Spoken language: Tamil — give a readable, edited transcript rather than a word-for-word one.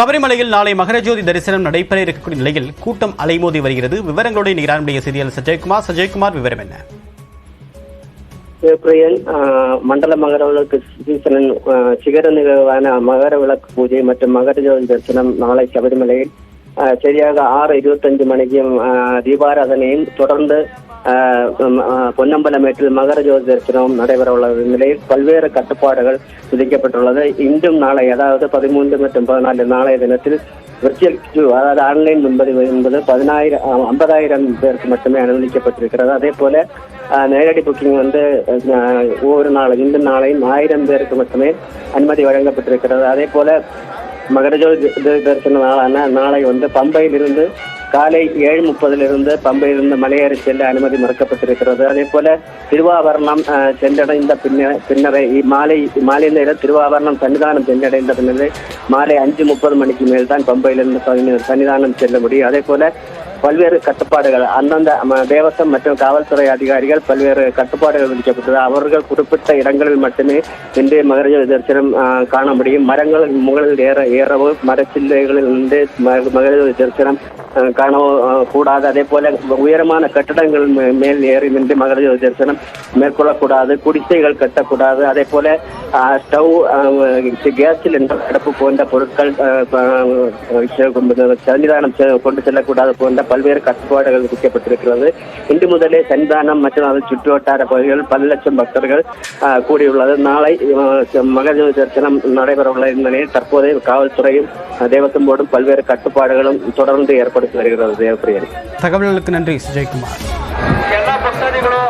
சபரிமலையில் நாளை மகரஜோதி தரிசனம் நடைபெற இருக்கக்கூடிய நிலையில் கூட்டம் அலைமோதி வருகிறது. விவரங்களுடைய நிகரானுடைய செய்தியாளர் சஜயகுமார் விவரம் என்ன? ஏப்ரல் மண்டல மகர விளக்கு சீசனின் சிகர நிகழ்வான மகர விளக்கு பூஜை மற்றும் மகரஜோதி தரிசனம் நாளை சபரிமலையில் சரியாக 6:25 மணிக்கு தீபாராதனையும் தொடர்ந்து பொன்னம்பலமேட்டில் மகரஜோதி தரிசனம் நடைபெற உள்ள நிலையில் பல்வேறு கட்டுப்பாடுகள் விதிக்கப்பட்டுள்ளது. இன்றும் நாளை, அதாவது 13 மற்றும் 14 நாளைய தினத்தில் விர்ச்சுவல் கியூ, அதாவது ஆன்லைன் முன்பதிவு என்பது 50,000 பேருக்கு மட்டுமே அனுமதிக்கப்பட்டிருக்கிறது. அதே போல நேரடி புக்கிங் ஒவ்வொரு நாளும் இன்று நாளையும் 1000 பேருக்கு மட்டுமே அனுமதி வழங்கப்பட்டிருக்கிறது. அதே போல மகரஜோதி தரிசன நாளான நாளை பம்பையிலிருந்து காலை 7:30 பம்பையிலிருந்து மலையேறி செல்ல அனுமதி மறுக்கப்பட்டிருக்கிறது. அதே போல திருவாபரணம் சென்றடைந்த பின்னரே மாலை நேரம் திருவாபரணம் சன்னிதானம் சென்றடைந்த பின்னரே மாலை 5:30 மணிக்கு மேல் தான் பம்பையிலிருந்து சன்னிதானம் செல்ல முடியும். அதே போல பல்வேறு கட்டுப்பாடுகள் அந்தந்த தேவசம் மற்றும் காவல்துறை அதிகாரிகள் பல்வேறு கட்டுப்பாடுகள் விதிக்கப்பட்டது. அவர்கள் குறிப்பிட்ட இடங்களில் மட்டுமே இன்று மகரஜோதி தரிசனம் காண முடியும். மரங்கள் முகளில் ஏறவோ மரச்சில்லைகளில் இருந்து மகரஜோதி தரிசனம் காணவோ கூடாது. அதே போல உயரமான கட்டடங்கள் மேல் ஏறி நின்று மகரஜோதி தரிசனம் மேற்கொள்ளக்கூடாது. குடிசைகள் கட்டக்கூடாது. அதே போல ஸ்டவ், கேஸ் சிலிண்டர், அடுப்பு போன்ற பொருட்கள் சன்னிதானம் கொண்டு செல்லக்கூடாது போன்ற பல்வேறு கட்டுப்பாடுகள் விதிக்கப்பட்டிருக்கிறது. இன்று முதலே சன்னிதானம் மற்றும் அதன் சுற்றுவட்டார பகுதிகள் 10 லட்சம் பக்தர்கள் கூடியுள்ளது. நாளை மகரஜோதி தரிசனம் நடைபெற உள்ள நிலையில் தற்போதைய காவல்துறையும் தேவசம் போர்டும் பல்வேறு கட்டுப்பாடுகளும் தொடர்ந்து ஏற்படுத்தி வருகிறது. தேவப்பிரியன், தகவல்களுக்கு நன்றி. சஜயகுமார். ಎಲ್ಲ ಭಕ್ತಾದಿಗಳು